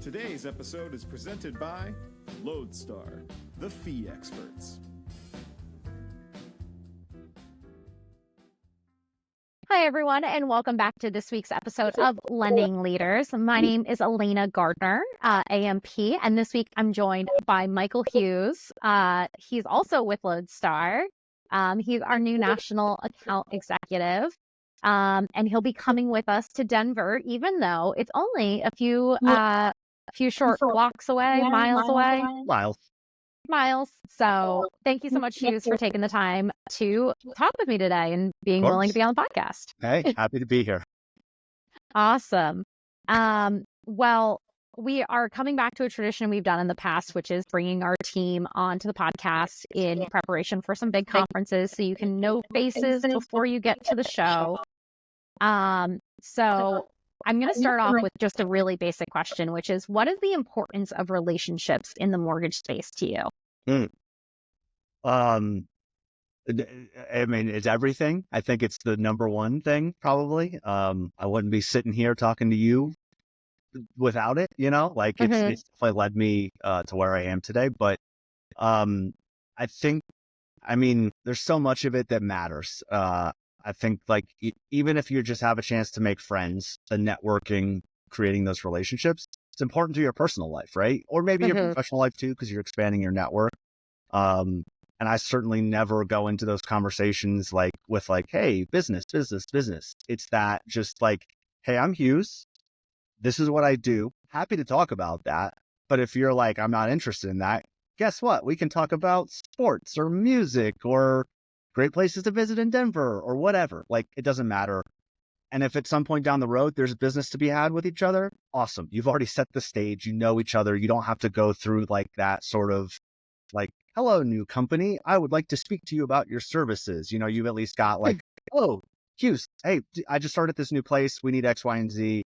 Today's episode is presented by LodeStar, the fee experts. Hi, everyone, and welcome back to this week's episode of Lending Leaders. My name is Alayna Gardner, AMP, and this week I'm joined by Michael Hughes. He's also with LodeStar. He's our new national account executive, and he'll be coming with us to Denver, even though it's only a few short blocks away, miles away. Miles. So thank you so much, Hughes, for taking the time to talk with me today and being willing to be on the podcast. Hey, happy to be here. Awesome. Well, we are coming back to a tradition we've done in the past, which is bringing our team onto the podcast in preparation for some big conferences so you can know faces before you get to the show. So I'm going to start off with just a really basic question, which is, what is the importance of relationships in the mortgage space to you? I mean, it's everything. I think it's the number one thing, probably. I wouldn't be sitting here talking to you without it, like it's definitely led me to where I am today. But I think, there's so much of it that matters. I think like even if you just have a chance to make friends, the networking, creating those relationships, it's important to your personal life, right? Or maybe your professional life too, because you're expanding your network. And I certainly never go into those conversations with hey, business. It's that just like, hey, I'm Hughes. This is what I do. Happy to talk about that. But if you're like, I'm not interested in that, guess what? We can talk about sports or music or great places to visit in Denver or whatever. Like, it doesn't matter. And if at some point down the road, there's business to be had with each other, awesome. You've already set the stage. You know each other. You don't have to go through like that sort of like, hello, new company. I would like to speak to you about your services. You've at least got like, oh, Hughes, hey, I just started this new place. We need X, Y, and Z.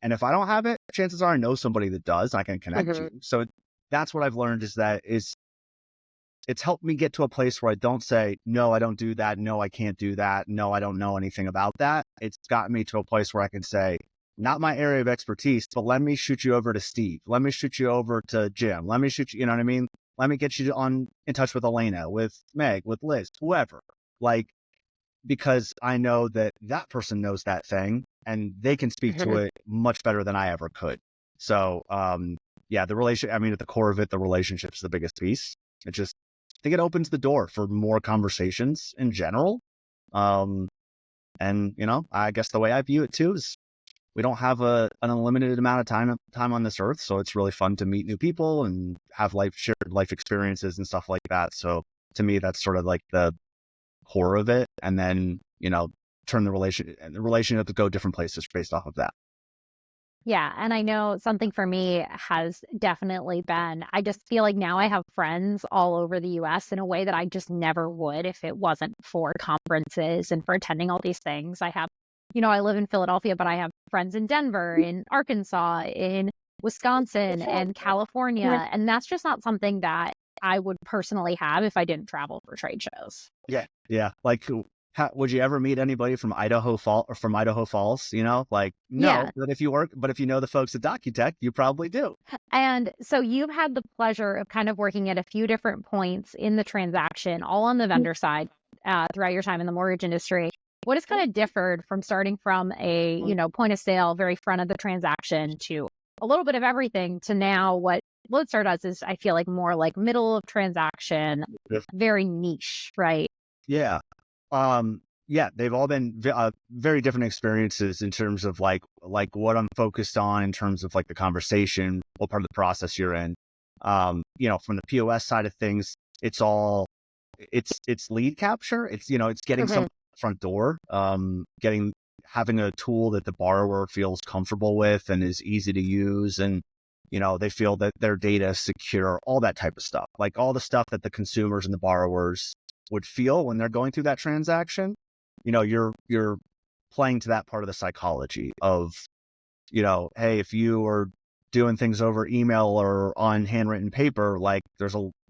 And if I don't have it, chances are I know somebody that does. I can connect you. So that's what I've learned it's helped me get to a place where I don't say, no, I don't do that. No, I can't do that. No, I don't know anything about that. It's gotten me to a place where I can say, not my area of expertise, but let me shoot you over to Steve. Let me shoot you over to Jim. Let me shoot you, you know what I mean? Let me get you in touch with Alayna, with Meg, with Liz, whoever. Because I know that person knows that thing and they can speak to it much better than I ever could. So, the at the core of it, the relationship's the biggest piece. I think it opens the door for more conversations in general. I guess the way I view it too is we don't have an unlimited amount of time on this earth. So it's really fun to meet new people and have shared life experiences and stuff like that. So to me, that's sort of like the core of it. And then, turn the relationship to go different places based off of that. Yeah. And I know something for me has definitely been, I just feel like now I have friends all over the US in a way that I just never would if it wasn't for conferences and for attending all these things. I have, I live in Philadelphia, but I have friends in Denver, in Arkansas, in Wisconsin, and California. And that's just not something that I would personally have if I didn't travel for trade shows. Yeah. Yeah. Would you ever meet anybody from Idaho Falls? No. Yeah. But if you know the folks at DocuTech, you probably do. And so you've had the pleasure of kind of working at a few different points in the transaction, all on the vendor side, throughout your time in the mortgage industry. What has kind of differed from starting from a, point of sale, very front of the transaction to a little bit of everything to now what LodeStar does is I feel like more like middle of transaction, very niche, right? Yeah. They've all been very different experiences in terms of like what I'm focused on in terms of like the conversation, what part of the process you're in. From the POS side of things, it's lead capture. It's getting some front door, having a tool that the borrower feels comfortable with and is easy to use. And, they feel that their data is secure, all that type of stuff, like all the stuff that the consumers and the borrowers would feel when they're going through that transaction. You're playing to that part of the psychology of, hey, if you are doing things over email or on handwritten paper,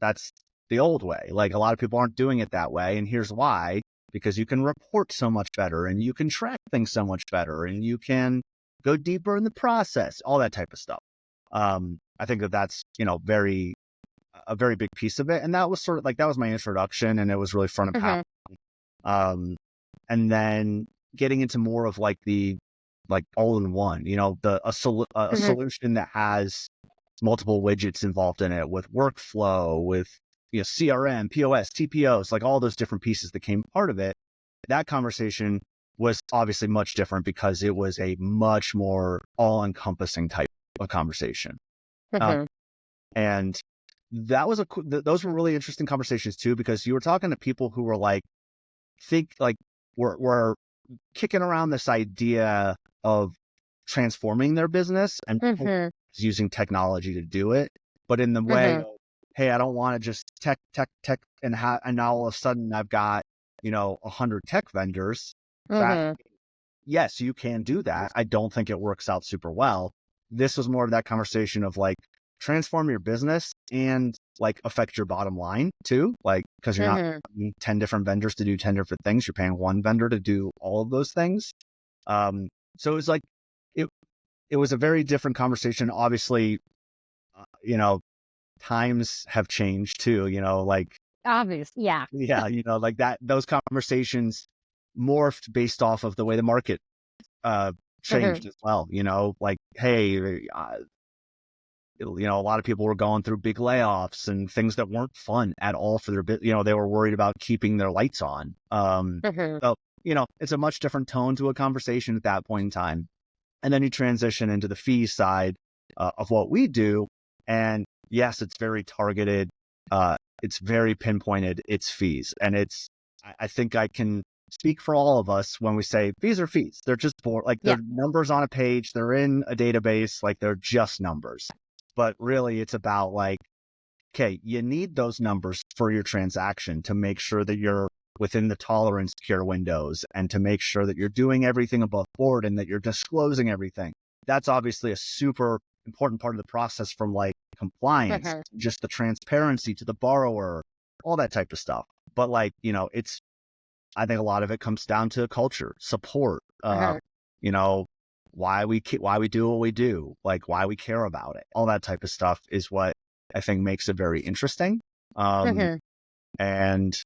that's the old way. Like a lot of people aren't doing it that way. And here's why, because you can report so much better and you can track things so much better and you can go deeper in the process, all that type of stuff. I think that that's, a very big piece of it. And that was sort of like, that was my introduction, and it was really front of house. Um, and then getting into more of like the, like all in one, a solution that has multiple widgets involved in it, with workflow, with, CRM, POS, TPOs, like all those different pieces that came part of it. That conversation was obviously much different because it was a much more all-encompassing type of conversation. And that was those were really interesting conversations too, because you were talking to people who were like, were kicking around this idea of transforming their business and using technology to do it, but in the way of, hey, I don't want to just tech, and now all of a sudden I've got 100 tech vendors. Yes, you can do that. I don't think it works out super well. This was more of that conversation of like, transform your business and like affect your bottom line too. Like, because you're not paying 10 different vendors to do 10 different things. You're paying one vendor to do all of those things. So it was like, it was a very different conversation. Obviously, times have changed too, like, Obvious. Yeah. like that, those conversations morphed based off of the way the market changed as well, like, hey, a lot of people were going through big layoffs and things that weren't fun at all for their bit. They were worried about keeping their lights on. So, it's a much different tone to a conversation at that point in time. And then you transition into the fee side of what we do. And yes, it's very targeted. It's very pinpointed. It's fees. And I think I can speak for all of us when we say fees are fees. They're just like, they're numbers on a page. They're in a database. Like, they're just numbers. But really, it's about like, okay, you need those numbers for your transaction to make sure that you're within the tolerance tier windows, and to make sure that you're doing everything above board and that you're disclosing everything. That's obviously a super important part of the process, from like compliance, just the transparency to the borrower, all that type of stuff. But like, I think a lot of it comes down to culture, support, why we do what we do, like why we care about it. All that type of stuff is what I think makes it very interesting. And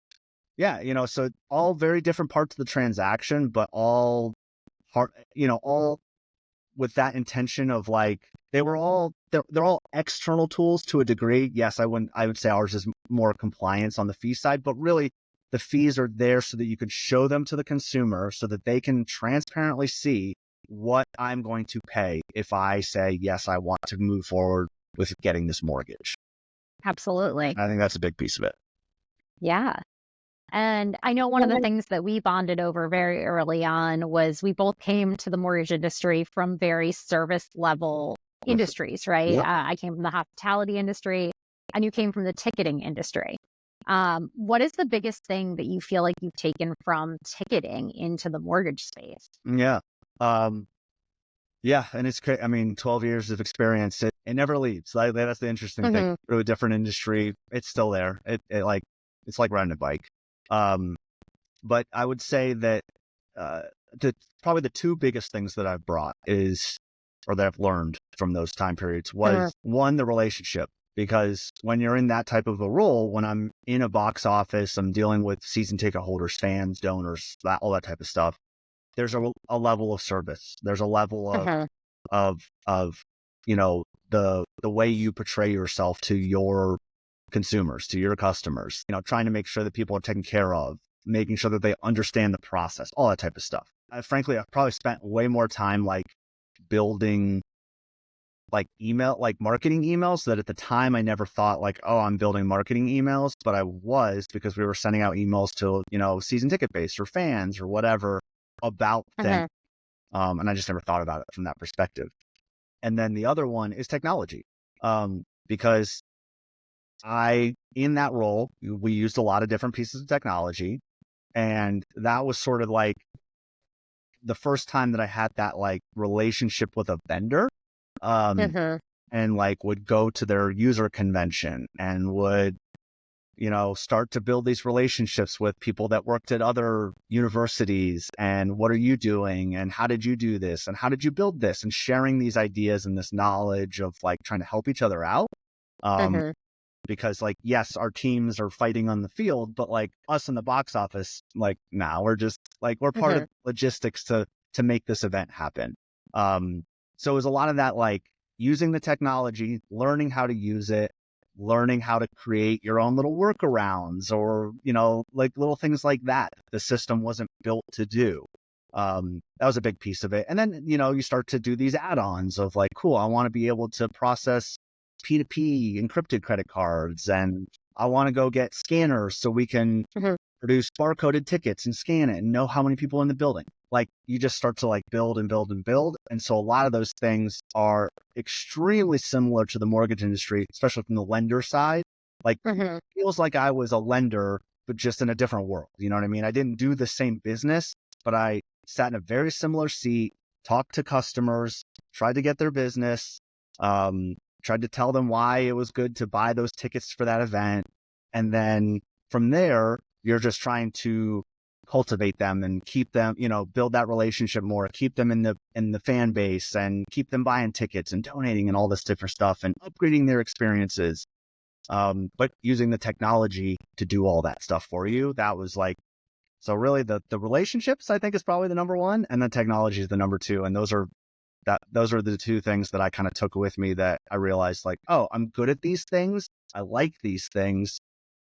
yeah, so all very different parts of the transaction, but all all with that intention of like, they're all external tools to a degree. Yes, I would say ours is more compliance on the fee side, but really the fees are there so that you could show them to the consumer so that they can transparently see what I'm going to pay if I say, yes, I want to move forward with getting this mortgage. Absolutely. I think that's a big piece of it. Yeah. And I know one of the things that we bonded over very early on was we both came to the mortgage industry from very service level industries, right? Yep. I came from the hospitality industry, and you came from the ticketing industry. What is the biggest thing that you feel like you've taken from ticketing into the mortgage space? Yeah. Yeah. And it's great. I mean, 12 years of experience, it never leaves. Like, that's the interesting thing. Through a different industry, it's still there. It's like riding a bike. But I would say that probably the two biggest things that I've brought or that I've learned from those time periods was one, the relationship. Because when you're in that type of a role, when I'm in a box office, I'm dealing with season ticket holders, fans, donors, all that type of stuff. There's a level of service. There's a level of the way you portray yourself to your consumers, to your customers, trying to make sure that people are taken care of, making sure that they understand the process, all that type of stuff. Frankly, I've probably spent way more time like building like marketing emails, that at the time I never thought like, oh, I'm building marketing emails, but I was, because we were sending out emails to, season ticket base or fans or whatever about things. And I just never thought about it from that perspective. And then the other one is technology. Because in that role, we used a lot of different pieces of technology. And that was sort of like the first time that I had that like relationship with a vendor. And like would go to their user convention and would, start to build these relationships with people that worked at other universities, and what are you doing, and how did you do this, and how did you build this, and sharing these ideas and this knowledge of like trying to help each other out. Because like, yes, our teams are fighting on the field, but like us in the box office, like now we're just like, we're part of logistics to make this event happen. So it was a lot of that, like using the technology, learning how to use it, learning how to create your own little workarounds, or, like little things like that the system wasn't built to do. That was a big piece of it. And then, you start to do these add-ons of like, cool, I want to be able to process P2P encrypted credit cards, and I want to go get scanners so we can produce barcoded tickets and scan it and know how many people in the building. Like, you just start to like build and build and build. And so a lot of those things are extremely similar to the mortgage industry, especially from the lender side. Like, it feels like I was a lender, but just in a different world. You know what I mean? I didn't do the same business, but I sat in a very similar seat, talked to customers, tried to get their business, tried to tell them why it was good to buy those tickets for that event. And then from there, you're just trying to cultivate them and keep them, build that relationship more, keep them in the fan base, and keep them buying tickets and donating and all this different stuff and upgrading their experiences. But using the technology to do all that stuff for you, that was like, so really the relationships, I think, is probably the number one, and the technology is the number two. And those are the two things that I kind of took with me, that I realized like, oh, I'm good at these things. I like these things.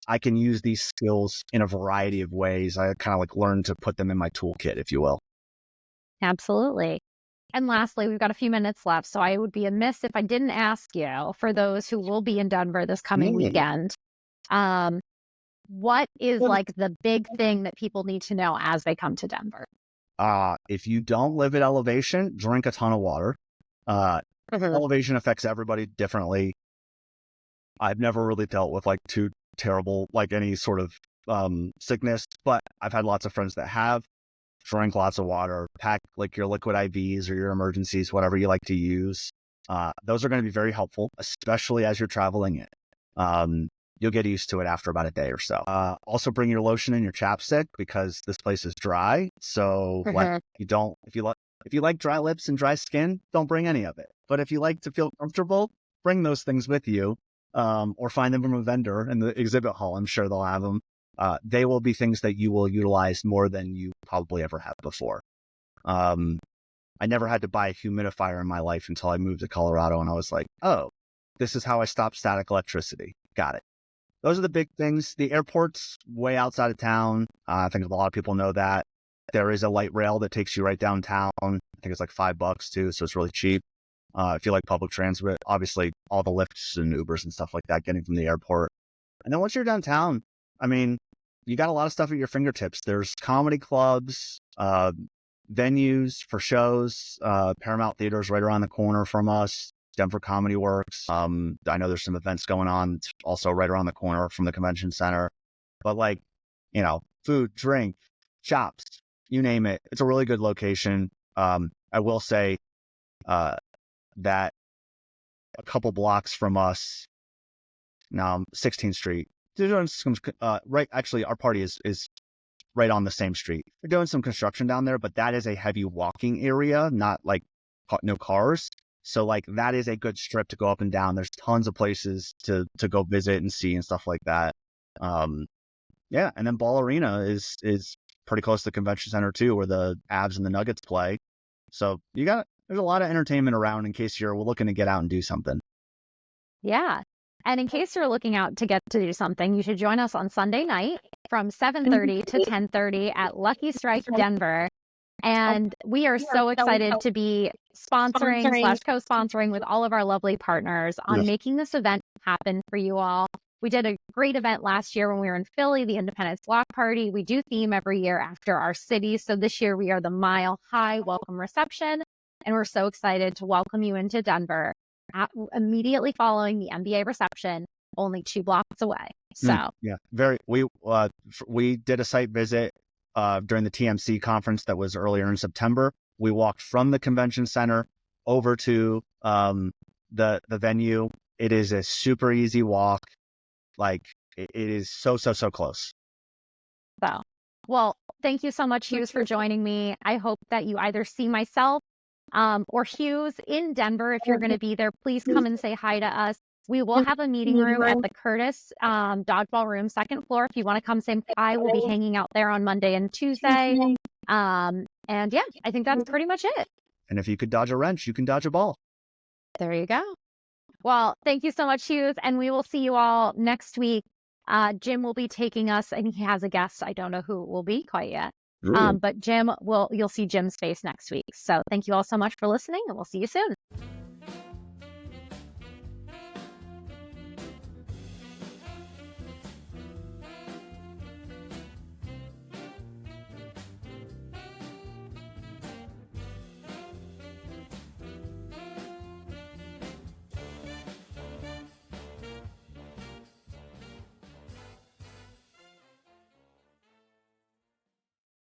I can use these skills in a variety of ways. I kind of like learned to put them in my toolkit, if you will. Absolutely. And lastly, we've got a few minutes left, so I would be amiss if I didn't ask you, for those who will be in Denver this coming weekend, what is like the big thing that people need to know as they come to Denver? If you don't live at elevation, drink a ton of water. Elevation affects everybody differently. I've never really dealt with like too terrible, like any sort of sickness, but I've had lots of friends that have. Drink lots of water, pack like your liquid IVs or your emergencies, whatever you like to use. Those are going to be very helpful, especially as you're traveling in. You'll get used to it after about a day or so. Also bring your lotion and your chapstick, because this place is dry. So if you like dry lips and dry skin, don't bring any of it. But if you like to feel comfortable, bring those things with you, or find them from a vendor in the exhibit hall. I'm sure they'll have them. They will be things that you will utilize more than you probably ever have before. I never had to buy a humidifier in my life until I moved to Colorado, and I was like, oh, this is how I stop static electricity. Got it. Those are the big things. The airport's way outside of town. I think a lot of people know that. There is a light rail that takes you right downtown. I think it's like $5 too, so it's really cheap. If you like public transit, obviously all the Lyfts and Ubers and stuff like that, getting from the airport. And then once you're downtown, I mean, you got a lot of stuff at your fingertips. There's comedy clubs, venues for shows. Paramount Theater's right around the corner from us. Denver Comedy Works. I know there's some events going on also right around the corner from the convention center. But like, food, drink, shops, you name it. It's a really good location. I will say that a couple blocks from us, now 16th Street, they're doing some, right, actually our party is right on the same street. They're doing some construction down there, but that is a heavy walking area, not like no cars. So like that is a good strip to go up and down. There's tons of places to go visit and see and stuff like that. Yeah, and then Ball Arena is pretty close to the convention center too, where the Avs and the Nuggets play. So there's a lot of entertainment around in case you're looking to get out and do something. Yeah. And in case you're looking out to get to do something, you should join us on Sunday night from 7:30 to 10:30 at Lucky Strike Denver. And we are so excited to be sponsoring/co-sponsoring with all of our lovely partners on making this event happen for you all. We did a great event last year when we were in Philly, the Independence Block Party. We do theme every year after our city. So this year we are the Mile High Welcome Reception. And we're so excited to welcome you into Denver immediately following the MBA reception, only 2 blocks away. So we did a site visit during the TMC conference that was earlier in September. We walked from the convention center over to the venue. It is a super easy walk. Like it is so close. So, well, thank you so much, Hughes, for joining me. I hope that you either see myself or Hughes in Denver. If you're going to be there, please come and say hi to us. We will have a meeting room at the Curtis dodgeball room, second floor. If you want to come say hi, we'll be hanging out there on Monday and Tuesday. And yeah, I think that's pretty much it. And if you could dodge a wrench, you can dodge a ball. There you go. Well, thank you so much, Hughes, and we will see you all next week. Jim will be taking us, and he has a guest. I don't know who it will be quite yet. But you'll see Jim's face next week. So thank you all so much for listening, and we'll see you soon.